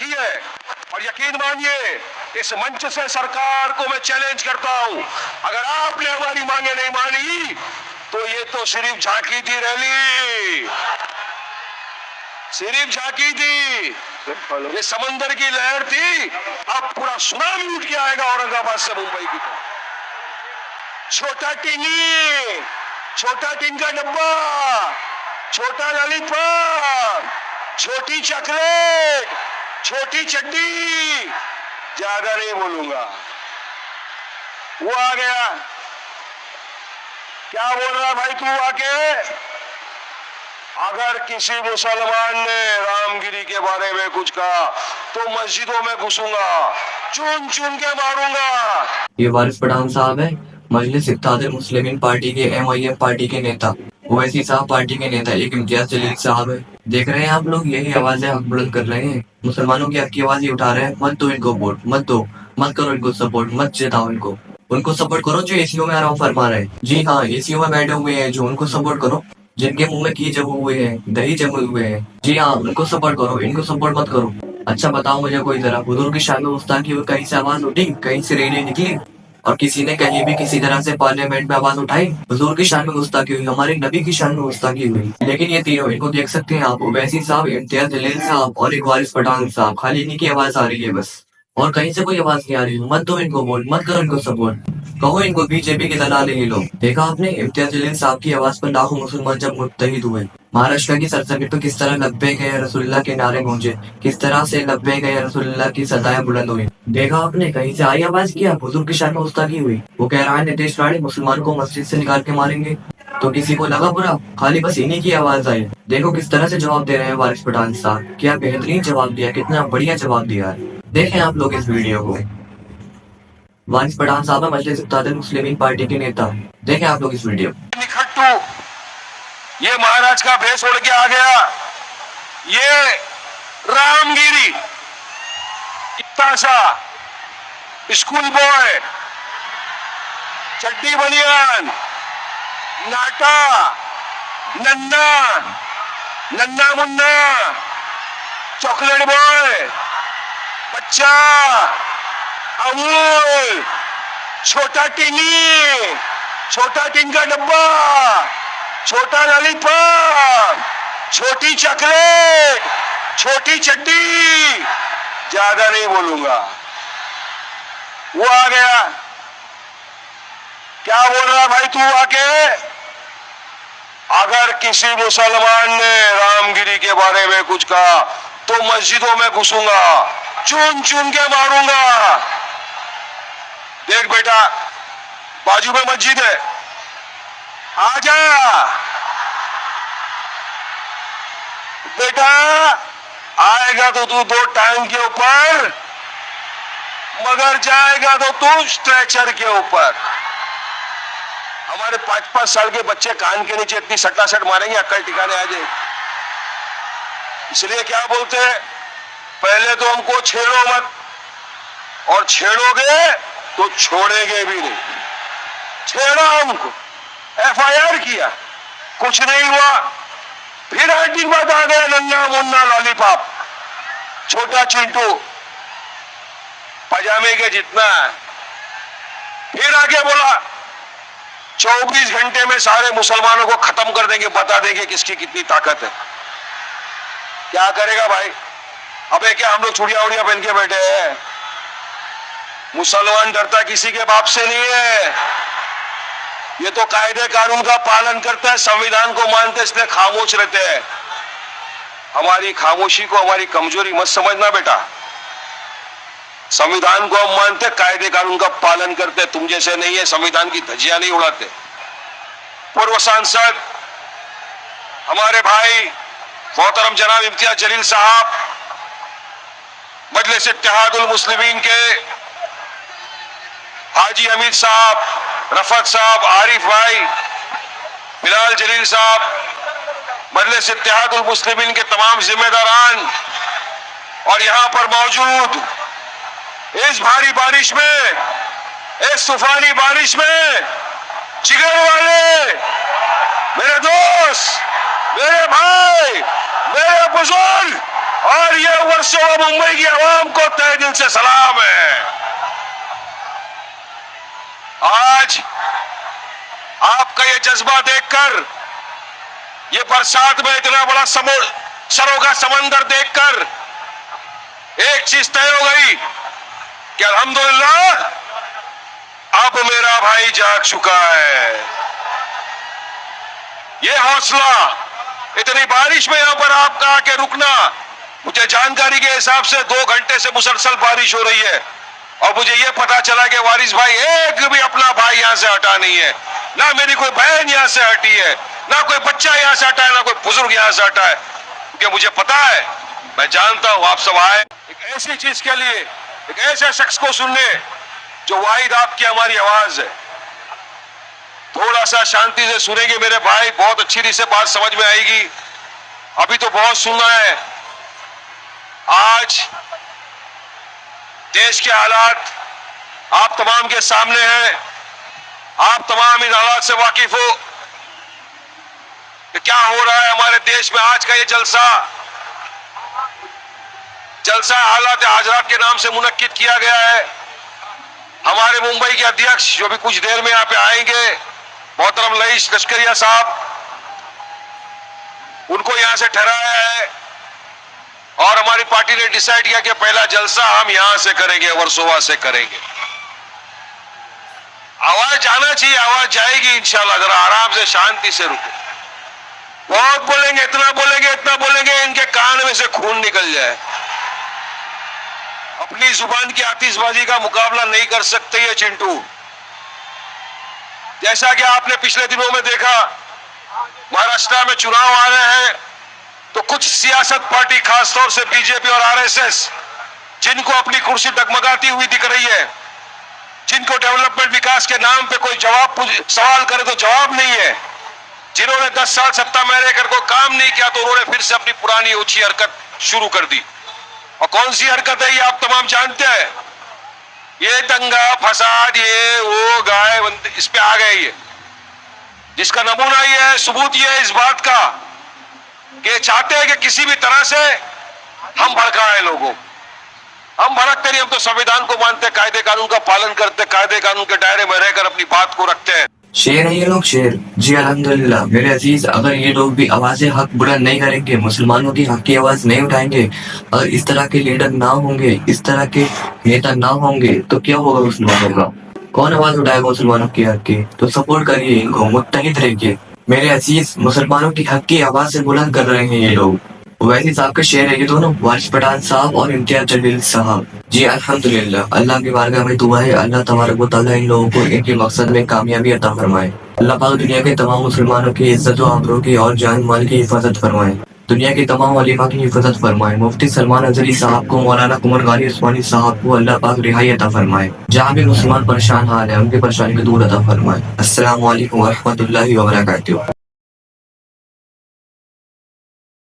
नहीं है। और यकीन मानिए, इस मंच से सरकार को मैं चैलेंज करता हूं, अगर आपने हमारी मांगे नहीं मानी तो ये तो सिर्फ झांकी थी रैली, सिर्फ झांकी थी, ये समंदर की लहर थी। अब पूरा सुनामी उठ के आएगा औरंगाबाद से मुंबई की तरफ। छोटा टिनी, छोटा टिन का डब्बा, छोटा लॉलीपॉप, छोटी चॉकलेट, छोटी चड्डी, ज्यादा नहीं बोलूंगा। वो आ गया, क्या बोल रहा भाई तू आके? अगर किसी मुसलमान ने रामगिरी के बारे में कुछ कहा तो मस्जिदों में घुसूंगा, चुन चुन के मारूंगा। ये वारिस पठान साहब है, मजलिस इत्तेहादुल मुस्लिमीन पार्टी के MIM पार्टी के नेता। ओवैसी साहब पार्टी के नेता एक इम्तियाज जलील साहब है। देख रहे हैं आप लोग, यही आवाजें हक बुलंद कर रहे हैं, मुसलमानों की हक की आवाज ही उठा रहे हैं। मत दो इनको वोट, मत दो, मत करो इनको सपोर्ट, मत जिताओ इनको। उनको सपोर्ट करो जो एसीओ में आराम फरमा रहे हैं। जी हाँ, एसीओ में बैठे हुए हैं जो, उनको सपोर्ट करो। जिनके मुंह में घी जमे हुए हैं, दही जमे हुए हैं, जी हाँ उनको सपोर्ट करो, इनको सपोर्ट मत करो। अच्छा बताओ मुझे कोई जरा, हुजूर की शान में गुस्ताखी हुई, कहीं से आवाज उठी, कहीं से रैली निकली और किसी ने कहीं भी किसी तरह से पार्लियामेंट में आवाज उठाई? हुजूर की शान में गुस्ताखी हुई, हमारे नबी की शान में गुस्ताखी हुई। लेकिन ये तीनों, इनको देख सकते हैं आप, ओवैसी साहब, इम्तियाज जलील साहब और एक वारिस पठान साहब, खाली इन्हीं की आवाज आ रही है बस, और कहीं से कोई आवाज नहीं आ रही। मत दो इनको वोट, मत करो इनको सपोर्ट, कहो इनको बीजेपी के दलाल हैं ये लोग। देखा आपने, इम्तियाज जलील साहब की आवाज पर लाखों मुसलमान जब मुत्तहिद हुए। महाराष्ट्र की सरजमीन पर किस तरह लब्बैक या रसूलुल्लाह के नारे गूंजे, किस तरह से लब्बैक या रसूलुल्लाह की सदाएं बुलंद हुई। देखा आपने, कहीं से आई आवाज किया, हुजूर की शान में गुस्ताखी हुई। वो कह रहा है नीतीश राणे मुसलमान को मस्जिद से निकाल के मारेंगे, तो किसी को लगा बुरा, खाली बस इन्हीं की आवाज आई। देखो किस तरह से जवाब दे रहे हैं वारिस पठान साहब, क्या बेहतरीन जवाब दिया, कितना बढ़िया जवाब दिया है। देखें आप लोग इस वीडियो को। वारिस पठान साहब है मजलिस इत्तेहादुल मुस्लिमीन पार्टी के नेता। देखें आप लोग इस वीडियो। निखट्टू ये महाराज का भेष उड़ के आ गया, ये रामगिरी इतना सा स्कूल बॉय, चड्डी बनियान, नाटा, नन्ना, नन्ना मुन्ना, चॉकलेट बॉय, बच्चा, अमूल, छोटा टिनी, छोटा टिन का डब्बा, छोटा लॉलीपॉप, छोटी चॉकलेट, छोटी चड्डी, ज्यादा नहीं बोलूंगा। वो आ गया, क्या बोल रहा भाई तू आके? अगर किसी मुसलमान ने रामगिरी के बारे में कुछ कहा तो मस्जिदों में घुसूंगा, चुन चुन के मारूंगा। देख बेटा, बाजू में मस्जिद है, आजा बेटा, आएगा तो तू 2 टांग के ऊपर, मगर जाएगा तो तू स्ट्रेचर के ऊपर। हमारे 5-5 साल के बच्चे कान के नीचे इतनी सटासट मारेंगे, अक्ल ठिकाने आ जाए। इसलिए क्या बोलते हैं, पहले तो हमको छेड़ो मत, और छेड़ोगे तो छोड़ेंगे भी नहीं। छेड़ा हमको, FIR किया, कुछ नहीं हुआ, फिर हड्डी बात आ गया, नन्ना मुन्ना लॉलीपॉप, छोटा चिंटू, पजामे के जितना। फिर आगे बोला 24 घंटे में सारे मुसलमानों को खत्म कर देंगे, बता देंगे किसकी कितनी ताकत है। क्या करेगा भाई? अबे क्या हम लोग चूड़िया उड़िया पहन के बैठे हैं? मुसलमान डरता किसी के बाप से नहीं है, ये तो कायदे कानून का पालन करता है, संविधान को मानते, इसलिए खामोश रहते हैं। हमारी खामोशी को हमारी कमजोरी मत समझना बेटा, संविधान को हम मानते, कायदे कानून का पालन करते, तुम जैसे नहीं है, संविधान की धज्जियां नहीं उड़ाते। पूर्व सांसद हमारे भाई मोहतरम जनाब इम्तियाज जलील साहब, मजलिस इत्तेहादुल मुस्लिमीन के हाजी हमीद साहब, रफत साहब, आरिफ भाई, बिलाल जलील साहब, मजलिस इत्तेहादुल मुस्लिमीन के तमाम जिम्मेदारान और यहां पर मौजूद इस भारी बारिश में, इस तूफानी बारिश में जिगर वाले मेरे दोस्त, मेरे भाई, मेरे बुजुर्ग और ये वर्षों मुंबई की आवाम को तहे दिल से सलाम है। आज आपका ये जज्बा देखकर, ये बरसात में इतना बड़ा सरों का समंदर देखकर एक चीज तय हो गई कि अल्हम्दुलिल्लाह अब मेरा भाई जाग चुका है। ये हौसला, इतनी बारिश में यहां पर आपका आके रुकना, मुझे जानकारी के हिसाब से 2 घंटे से मुसलसल बारिश हो रही है और मुझे ये पता चला कि वारिस भाई एक भी अपना भाई यहां से हटा नहीं है, ना मेरी कोई बहन यहां से हटी है, ना कोई बच्चा यहां से हटा है, ना कोई बुजुर्ग यहां से हटा है, क्योंकि मुझे पता है, मैं जानता हूं आप सब आए एक ऐसी चीज के लिए, एक ऐसे शख्स को सुनने जो वाहिद आपकी हमारी आवाज है। थोड़ा सा शांति से सुनेंगे मेरे भाई, बहुत अच्छी रीत से बात समझ में आएगी। अभी तो बहुत सुनना है। आज देश के हालात आप तमाम के सामने हैं, आप तमाम इन हालात से वाकिफ हो कि क्या हो रहा है हमारे देश में। आज का ये जलसा हालात हाजरात के नाम से मुनक्किद किया गया है। हमारे मुंबई के अध्यक्ष जो भी कुछ देर में यहाँ पे आएंगे, मोहतरम रईस लश्करिया साहब, उनको यहां से ठहराया है और हमारी पार्टी ने डिसाइड किया कि पहला जलसा हम यहां से करेंगे, वर्सोवा से करेंगे। आवाज जाना चाहिए, आवाज जाएगी इंशाल्लाह। जरा आराम से शांति से रुके। बहुत बोलेंगे, इतना बोलेंगे इनके कान में से खून निकल जाए। अपनी जुबान की आतिशबाजी का मुकाबला नहीं कर सकते ये चिंटू। जैसा कि आपने पिछले दिनों में देखा, महाराष्ट्र में चुनाव आ रहे हैं तो कुछ सियासत पार्टी, खासतौर से बीजेपी और आरएसएस, जिनको अपनी कुर्सी डगमगाती हुई दिख रही है, जिनको डेवलपमेंट विकास के नाम पे कोई सवाल करे तो जवाब नहीं है, जिन्होंने 10 साल सत्ता में रहकर कोई काम नहीं किया तो उन्होंने फिर से अपनी पुरानी ऊंची हरकत शुरू कर दी। और कौन सी हरकत है ये आप तमाम जानते हैं। ये दंगा फसाद, ये वो गाय इस पे आ गए ये, जिसका नमूना ये है, सबूत ये है इस बात का कि चाहते हैं कि किसी भी तरह से हम भड़काएं लोगों। हम भड़कते नहीं, हम तो संविधान को मानते, कायदे कानून का पालन करते, कायदे कानून के दायरे में रहकर अपनी बात को रखते हैं। शेर है ये लोग, शेर। जी अल्हम्दुलिल्लाह मेरे अजीज, अगर ये लोग भी आवाजें हक बुलंद नहीं करेंगे, मुसलमानों की हक की आवाज नहीं उठाएंगे, अगर इस तरह के लीडर ना होंगे, इस तरह के नेता ना होंगे, तो क्या होगा मुसलमानों का? कौन आवाज उठाएगा मुसलमानों की हक की? तो सपोर्ट करिए इनको, मुत्तहिद रहिए। मेरे अजीज, मुसलमानों की हक की आवाज से बुलंद कर रहे हैं ये लोग। वैसे साहब के शेर है ये दोनों, वारिस पठान साहब और इम्तियाज जलील साहब। जी अल्हम्दुलिल्लाह, अल्लाह की बारगाह में दुआ है, अल्लाह तबारक व तआला इन लोगों को इनके मकसद में कामयाबी अता फरमाए। अल्लाह पाक दुनिया के तमाम मुसलमानों की इज्जत व आबरू की और जान माल की हिफाजत फरमाए। दुनिया के तमाम उलेमा की हिफाजत फरमाए। मुफ्ती सलमान अजहरी साहब को, मौलाना कुमर गानी उस्मानी साहब को अल्लाह पाक रिहाई अता फरमाए। जहाँ भी मुसलमान परेशान हाल है, उनकी परेशानी को दूर अता फरमाए। अस्सलामु अलैकुम व रहमतुल्लाहि व बरकातुहू।